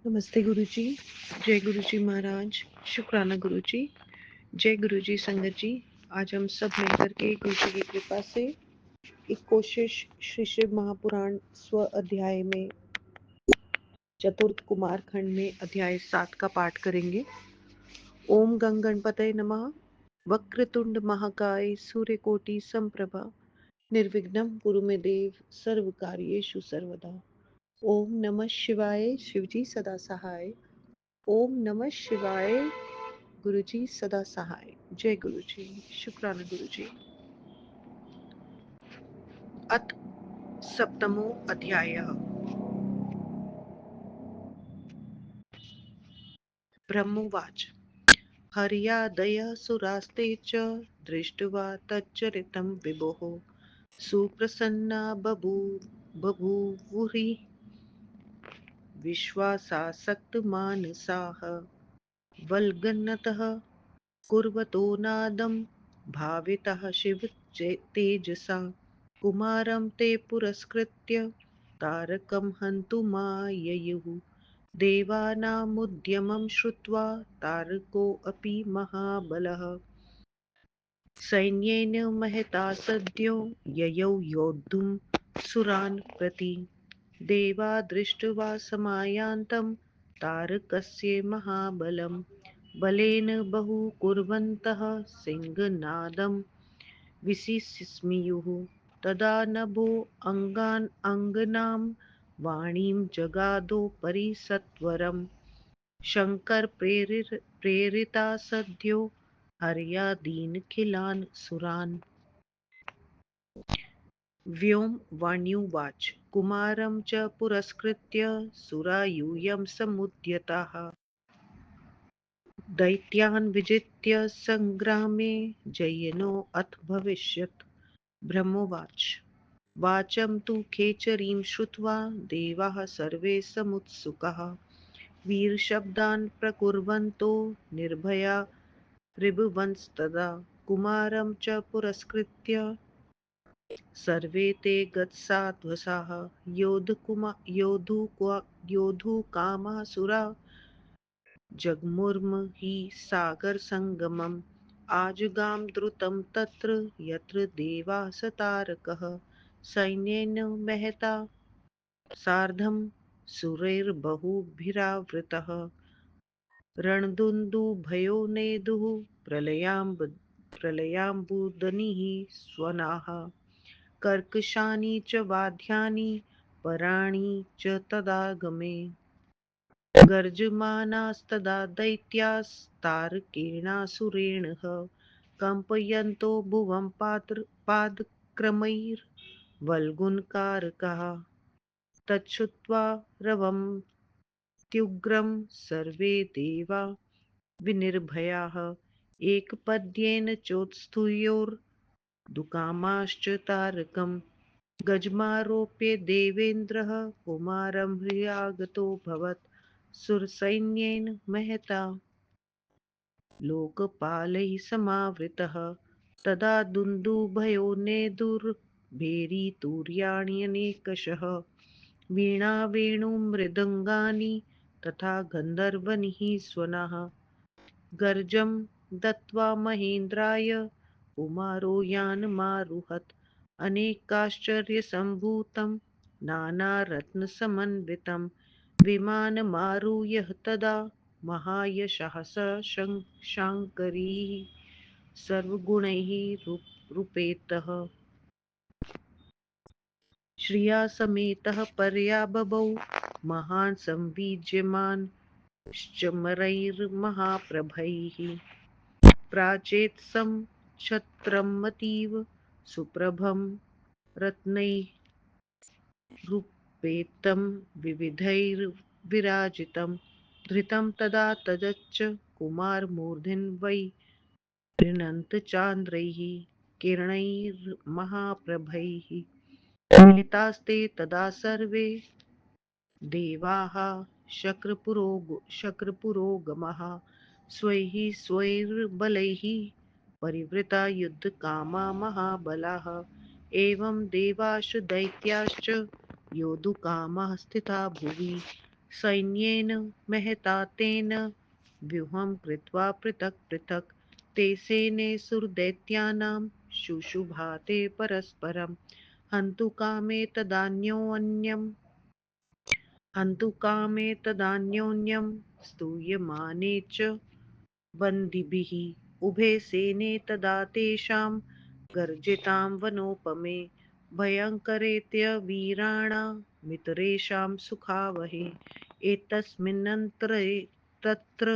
नमस्ते गुरुजी। जय गुरुजी महाराज। शुक्राना गुरुजी। जय गुरुजी संगत जी। आज हम सब मिलकर के गुरुजी की कृपा से एक कोशिश श्री शिव महापुराण स्व अध्याय में चतुर्थ कुमार खंड में अध्याय 7 का पाठ करेंगे। ओम गंग गणपतये नमः। वक्रतुंड महाकाय सूर्यकोटि समप्रभा निर्विघ्नं कुरु मे देव सर्व कार्येषु सर्वदा। ओम नमः शिवाय। शिवजी सदा सहाय। ओम नमः शिवाय। गुरुजी सदा सहाय। जय गुरुजी। शुक्राना गुरुजी। अथ सप्तमो अध्यायः। ब्रह्मोवाच हर्यादयः सुरास्ते च दृष्ट्वा तच्चरितं विभोः सुप्रसन्ना बभूवुः विश्वासासक्तमानसाः वल्गन्नतः कुर्वतो नादं भावितः शिव तेजसा कुमारं ते पुरस्कृत्य तारकं हन्तुमाययुः देवानामुद्यमं श्रुत्वा तारकोऽपि महाबलः सैन्येन महता सद्यो ययौ योद्धुं सुरान् प्रति देवा दृष्ट्वा समायान्तं तारकस्य महाबलं बलेन बहु कुर्वन्तः सिंहनादं विसिस्मियुः तदा नभो अङ्गनां वाणीं जगादो परिसत्वरम् शङ्करप्रेरिता सद्यो हर्यादीनखिलान् सुरान्। व्योमवाण्युवाच कुमारं च पुरस्कृत्य सुरा यूयं समुद्यताः दैत्यान् विजित्य सङ्ग्रामे जयिनोऽथ भविष्यत्। ब्रह्मोवाच वाचं तु खेचरीं श्रुत्वा देवाः सर्वे समुत्सुकाः वीरशब्दान् प्रकुर्वन्तो निर्भया ऋभुवंस्तदा कुमारं च पुरस्कृत्य सर्वे ते गत्साध्वसाः योद्धुकामासुरा जग्मुर्म हि सागरसङ्गमम् आजुगाम द्रुतं तत्र यत्र देवाः तारकः सैन्येन महता सार्धं सुरैर्बहुभिरावृतः रणदुन्दुभयो नेदुः प्रलयाम्बुदनिः स्वनाः कर्कशानि च वाद्यानि पराणि च तदागमे गर्जमानास्तदा दैत्यास्तारकेणासुरेणः कम्पयन्तो भुवं पादक्रमैर्वल्गुनकारकाः तच्छ्रुत्वा रवन्त्युग्रं सर्वे देवा विनिर्भयाः एकपद्येन चोत्स्थुयोर्दुकामाश्च तारकम् गजमारोप्य देवेन्द्रः कुमारं हृयागतोऽभवत् सुरसैन्येन महता लोकपालैः समावृतः तदा दुन्दुभयो नेदुर्भेरीतुर्याण्यनेकशः वीणा वेणुमृदङ्गानि तथा गन्धर्वनिः स्वनाः गर्जं दत्त्वा महेन्द्राय कुमारो यानमारुहत् अनेकाश्चर्यसम्भूतं नानारत्नसमन्वितं विमानमारुह्य तदा महायशः स शाङ्करीः सर्वगुणैः रूपेतः श्रिया समेतः पर्याबभौ महान् संवीज्यमान् श्चमरैर्महाप्रभैः प्राचेत्सं छत्रमतीव सुप्रभं रत्नैरूपेतं विविधैर्विराजितं धृतं तदा तदच्च कुमारमूर्धनि वै गृह्णन्तचान्द्रैः किरणैर्महाप्रभैः मिलितास्ते तदा सर्वे देवाः शक्रपुरोगमः स्वैः स्वैर्बलैः परिवृता युद्धकामा महाबलाः एवं देवाश्च दैत्याश्च योद्धुकामाः स्थिता भुवि सैन्येन महता तेन व्यूहं कृत्वा पृथक् पृथक् ते सेनेसुर्दैत्यानां शुशुभाते परस्परं हन्तु कामे तदान्योन्यं हन्तु कामे तदान्योन्यं स्तूयमाने च बन्दिभिः उभे सेने तदा तेषां गर्जितां वनोपमे भयङ्करेत्य वीराणा मितरेषां सुखावहे एतस्मिन्नन्तरे तत्र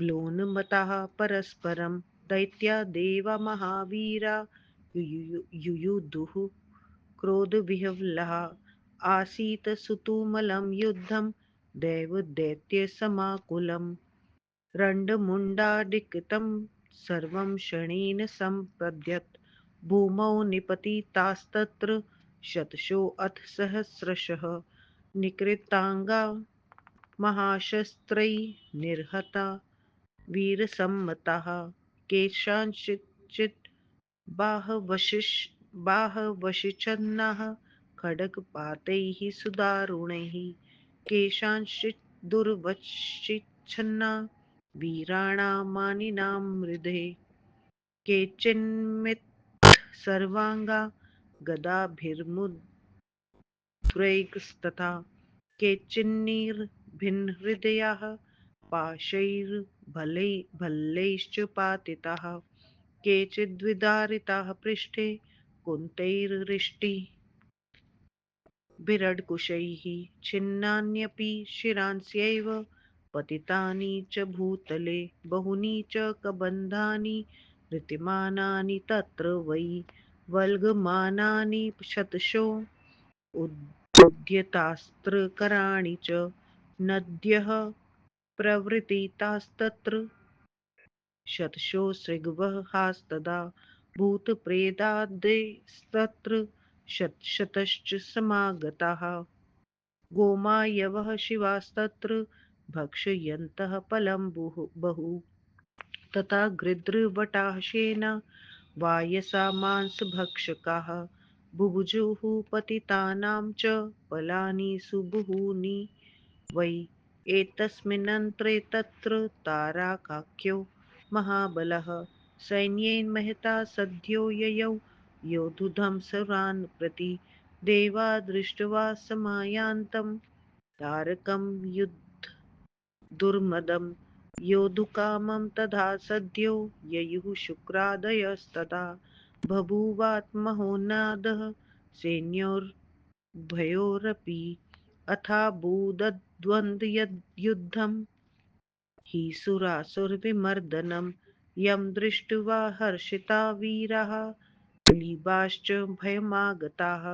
ब्लोन्मताः परस्परं दैत्या देवा महावीरा युयुधुः क्रोधविह्वलः आसीत् सुतुमलं युद्धं दैवदैत्यसमाकुलम् रण्डमुण्डाडिक्तं सर्वं क्षणेन सम्पद्यत भूमौ निपतितास्तत्र शतशोऽथ सहस्रशः निकृताङ्गा महाशस्त्रैः निर्हता वीरसम्मताः केषाञ्चित् बाहवशिच्छन्नाः खड्गपातैः सुदारुणैः केषाञ्चित् दुर्वशिच्छन्ना वीराणामानिनां हृदे केचिन्मित् सर्वाङ्गा गदाभिर्मुद्रैस्तथा केचिन्निर्भिन्नहृदयाः पाशैर्भल्लैश्च पातिताः केचिद्विदारिताः पृष्ठे कुन्तैर्हृष्टिभिरड्कुशैः छिन्नान्यपि शिरांस्यैव पतितानि च भूतले बहूनि च कबन्धानि ऋतिमानानि तत्र वै वल्गमानानि शतशो उद्यतास्त्रकराणि च नद्यः प्रवृत्तितास्तत्र शतशो सृग्वहास्तदा भूतप्रेतादयस्तत्र शतशश्च समागताः गोमायवः शिवास्तत्र भक्षयन्तः फलं बहु तथा गृध्रवटाः शेना वायसा मांसभक्षकाः बुभुजुः पतितानां च फलानि सुबहूनि वै एतस्मिन्नन्तरे तत्र तारकाख्यो महाबलः सैन्येन महता सद्यो ययौ योद्धुं सुरान् प्रति देवा दृष्ट्वा समायान्तं तारकं दुर्मदं योद्धुकामं तथा सद्यो ययुः शुक्रादयस्तदा बभूवात्महोन्नादः सैन्योर्भयोरपि अथाबूद्वन्द्वयुद्धं हि सुरासुरविमर्दनं यं दृष्ट्वा हर्षिता वीराः क्लीबाश्च भयमागताः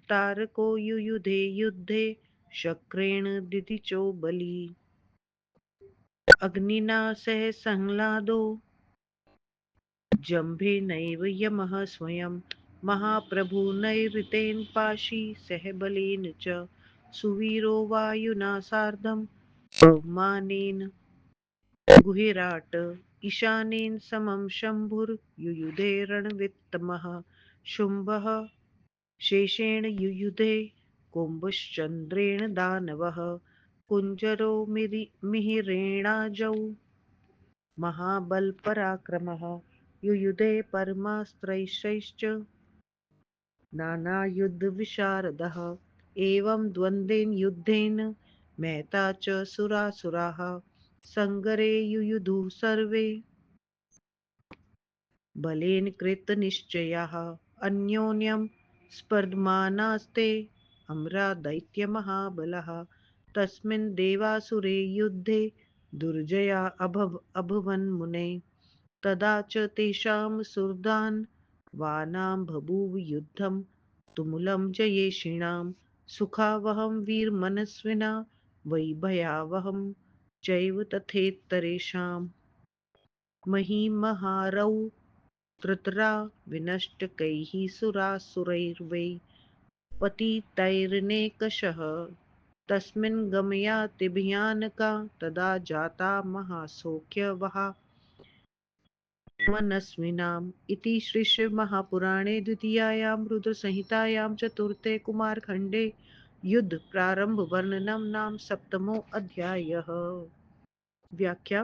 तारको युयुधे युद्धे शक्रेण दिदिचो बली अग्निना सह संह्लादो जम्भेनैव यमः स्वयं महाप्रभुनैऋतेन पाशी सह बलेन च सुवीरो वायुना सार्धं पवमानेन गुहिराट ईशानेन समं शम्भुर्युयुधे रणवित्तमः शुम्भः शेषेण युयुधे कुम्भश्चन्द्रेण दानवः कुञ्जरो मिहिरेणाजौ महाबलपराक्रमः युयुधे परमास्त्रैश्च नानायुद्धविशारदः एवं द्वन्द्वेन युद्धेन महता च सुरासुराः सङ्गरे युयुधुः सर्वे बलेन कृतनिश्चयाः अन्योन्यं स्पर्धमानास्ते अमरा दैत्यमहाबलः तस्मिन् देवासुरे युद्धे दुर्जया अभवन् मुने तदा च तेषां सुहृदान् वानां बभूव युद्धं तुमुलं जयेशिणां सुखावहं वीरमनस्विना वै भयावहं चैव तथेतरेषाम् महिमहारौ धृतरा विनष्टकैः सुरासुरैर्वै पतितैरनेकशः तस्मिन् गमयात्यभियानका तदा जाता महासौख्यवहा मनस्विनाम् इति श्रीशिवमहापुराणे द्वितीयायां रुद्रसंहितायां चतुर्थे कुमारखण्डे युद्ध प्रारंभ वर्णनम नाम सप्तमो अध्याय। व्याख्या।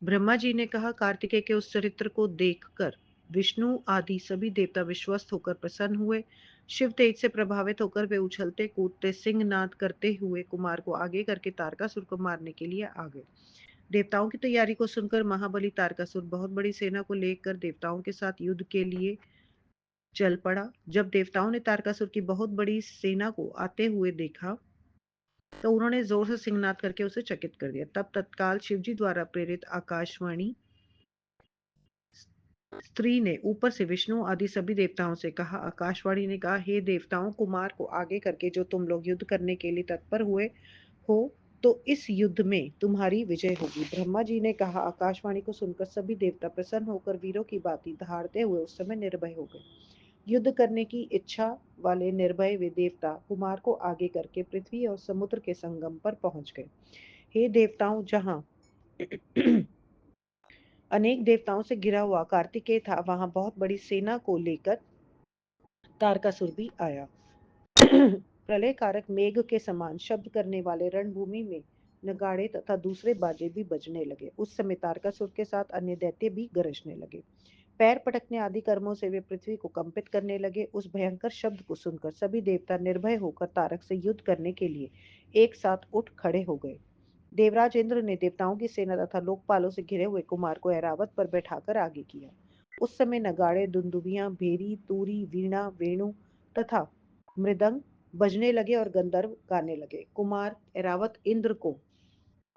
ब्रह्मा जी ने कहा, कार्तिकेय के उस चरित्र को देखकर विष्णु आदि सभी देवता विश्वस्त होकर प्रसन्न हुए। शिव तेज से प्रभावित होकर वे उछलते कूदते सिंहनाद करते हुए कुमार को आगे करके तारकासुर को मारने के लिए आ गए। देवताओं की तैयारी को सुनकर महाबली तारकासुर बहुत बड़ी सेना को लेकर देवताओं के साथ युद्ध के लिए चल पड़ा। जब देवताओं ने तारकासुर की बहुत बड़ी सेना को आते हुए देखा तो उन्होंने जोर से सिंहनाद करके उसे चकित कर दिया। तब तत्काल शिवजी द्वारा प्रेरित आकाशवाणी स्त्री ने ऊपर से विष्णु आदि सभी देवताओं से कहा। आकाशवाणी ने कहा, हे देवताओं, कुमार को आगे करके जो तुम लोग युद्ध करने के लिए तत्पर हुए हो, तो इस युद्ध में तुम्हारी विजय होगी। ब्रह्मा जी ने कहा। आकाशवाणी को सुनकर सभी देवता प्रसन्न होकर वीरों की बातें दहाड़ते हुए उस समय निर्भय हो गए। युद्ध करने की इच्छा वाले निर्भय वे देवता कुमार को आगे करके पृथ्वी और समुद्र के संगम पर पहुंच गए। हे देवताओं, जहां अनेक देवताओं से घिरा हुआ कार्तिकेय था, वहां बहुत बड़ी सेना को लेकर तारकासुर भी आया। प्रलय कारक मेघ के समान शब्द करने वाले रणभूमि में नगाड़े तथा दूसरे बाजे भी बजने लगे। उस समय तारकासुर के साथ अन्य दैत्य भी गरजने लगे। पैर पटकने आदि कर्मों से वे पृथ्वी को कंपित करने लगे। उस भयंकर शब्द को सुनकर सभी देवता निर्भय होकर तारक से युद्ध करने के लिए एक साथ उठ खड़े हो गए। देवराज इंद्र ने देवताओं की सेना तथा लोकपालों से घिरे हुए कुमार को ऐरावत पर बैठाकर आगे किया। उस समय नगाड़े, दुंदुभियां, भेरी, तूरी, वीणा, वेणु तथा मृदंग बजने लगे और गंधर्व गाने लगे। कुमार ऐरावत इंद्र को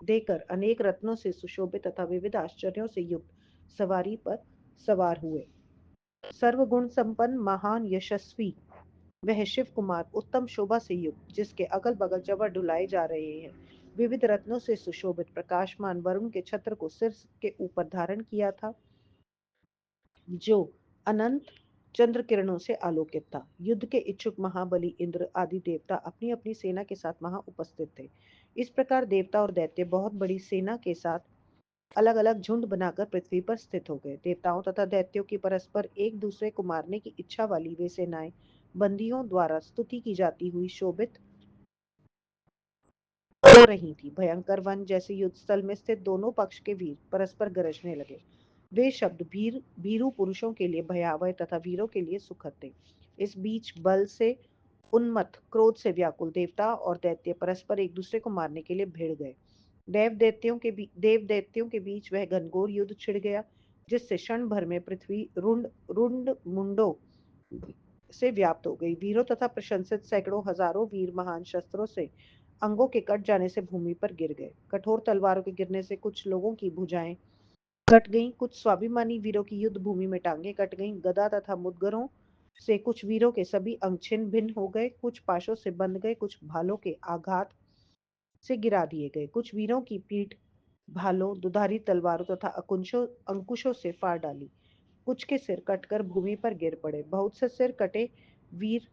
देकर अनेक रत्नों से सुशोभित तथा विविध आश्चर्यों से युक्त सवारी पर सवार हुए। सर्वगुण संपन्न महान यशस्वी वह शिव कुमार उत्तम शोभा से युक्त, जिसके अगल बगल जबर डुलाए जा रहे हैं, विविध रत्नों से सुशोभित प्रकाशमान वरुण के छत्र को सिर के ऊपर धारण किया था, जो अनंत चंद्र किरणों से आलोकित था। युद्ध के इच्छुक महाबली इंद्र आदि देवता अपनी अपनी सेना के साथ वहां उपस्थित थे। इस प्रकार देवता और दैत्य बहुत बड़ी सेना के साथ अलग अलग झुंड बनाकर पृथ्वी पर स्थित हो गए। देवताओं तथा दैत्यों की परस्पर एक दूसरे को मारने की इच्छा वाली वे सेनाएं बंदियों द्वारा स्तुति की जाती हुई शोभित हो रही थी। भयंकर वन जैसे युद्ध स्थल में स्थित दोनों पक्ष के वीर परस्पर गरजने लगे। वे शब्द भीरू पुरुषों के लिए भयावह तथा वीरों के लिए सुखद थे। इस बीच बल से उन्मत्त, क्रोध से व्याकुल देवता और दैत्य परस्पर एक दूसरे को मारने के लिए भिड़ गए। देव दैत्यों के बीच वह घनघोर युद्ध छिड़ गया, जिससे क्षण भर में पृथ्वी रुंड रुंड मुंडों से व्याप्त हो गई। वीरों तथा प्रशंसित सैकड़ों हजारों वीर महान शस्त्रों से अंगों के कट जाने से भूमि पर गिर गए। कठोर तलवारों के गिरने से कुछ लोगों की भुजाएं कट गईं, कुछ स्वाभिमानी वीरों की युद्ध भूमि में टांगे कट गईं। गदा तथा मुदगरों से कुछ वीरों के सभी अंग छिन्न भिन्न हो गए, कुछ पाशों से बंध गए, कुछ भालों के आघात से गिरा दिए गए। कुछ वीरों की पीठ भालों, दुधारी तलवारों तथा अंकुशों से फाड़ डाली। कुछ के सिर कटकर भूमि पर गिर पड़े। बहुत से सिर कटे वीर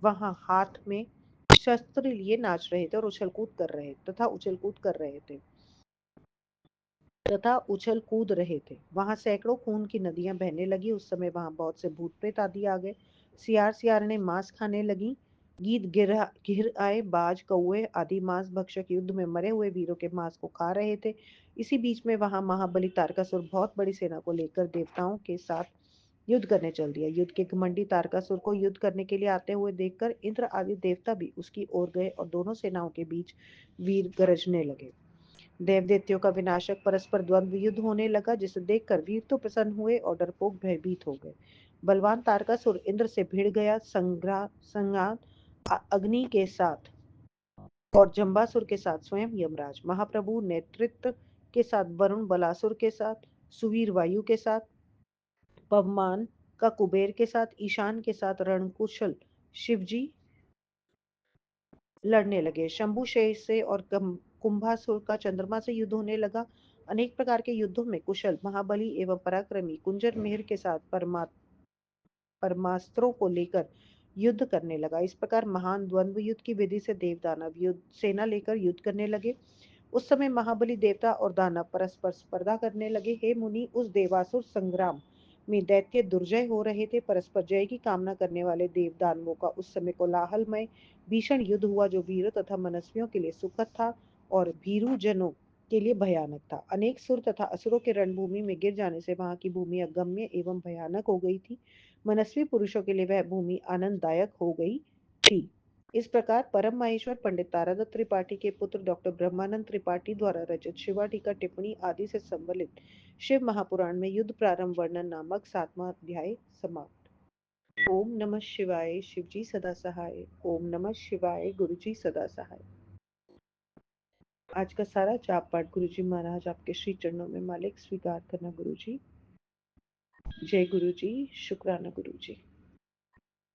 वहां हाथ में शस्त्र लिए नाच रहे थे और उछल कूद कर रहे थे तथा उछल कूद रहे थे। वहां सैकड़ों खून की नदियां बहने लगी। उस समय वहां बहुत से भूत प्रेत आदि आ गए। सियार ने मांस खाने लगी। गीद घिर आए, बाज कौए आदि मांस भक्षक युद्ध में मरे हुए वीरों के मांस को खा रहे थे। इसी बीच में वहां महाबली तारकासुर बहुत बड़ी सेना को लेकर देवताओं के साथ युद्ध करने चल दिया। युद्ध के घमंडी तारकासुर को युद्ध करने के लिए आते हुए देखकर इंद्र आदि देवता भी उसकी ओर गए और दोनों सेनाओं के बीच वीर गरजने लगे। देवदैत्यों का विनाशक परस्पर द्वंद्व युद्ध होने लगा, जिसे देखकर वीर तो प्रसन्न हुए और डरपोक भयभीत हो गए। बलवान तारकासुर इंद्र से भिड़ गया। संग्राम अग्नि के साथ और जंबासुर के साथ स्वयं यमराज महाप्रभु नेतृत्व के साथ वरुण बलासुर के साथ, सुवीर वायु के साथ, पवमान का कुबेर के साथ, ईशान के साथ रणकुशल शिवजी लड़ने लगे। शंभु शेष से और कुंभासुर का चंद्रमा से युद्ध होने लगा। अनेक प्रकार के युद्धों में कुशल, महाबली एवं पराक्रमी कुंजर मेहर के साथ परमास्त्रों को लेकर युद्ध करने लगा। इस प्रकार महान द्वंद्व युद्ध की विधि से देव दानव युद्ध सेना लेकर युद्ध करने लगे। उस समय महाबली देवता और दानव परस्पर स्पर्धा करने लगे। हे मुनि, उस देवासुर संग्राम में दैत्य दुर्जय हो रहे थे। परस्पर जय की कामना करने वाले देव दानवों का उस समय कोलाहलमय भीषण युद्ध हुआ, जो वीरों तथा मनस्वियों के लिए सुखद था और भीरुजनों के लिए भयानक था। अनेक सुर तथा असुरों के रणभूमि में गिर जाने से वहां की भूमि अगम्य एवं भयानक हो गई थी। मनस्वी पुरुषों के लिए वह भूमि आनंददायक हो गई थी। इस प्रकार परम माहेश्वर पंडित तारादत्त त्रिपाठी के पुत्र डॉक्टर ब्रह्मानंद त्रिपाठी द्वारा रचित शिवा टीका टिप्पणी आदि से संबलित शिव महापुराण में युद्ध प्रारंभ वर्णन नामक 7वां अध्याय समाप्त। ओम नमः शिवाय। शिवजी सदा सहाय। ओम नमः शिवाय। गुरुजी सदा सहाय। आज का सारा जाप पाठ गुरुजी महाराज आपके श्री चरणों में मालिक स्वीकार करना गुरुजी। जय गुरुजी। शुक्राना गुरुजी।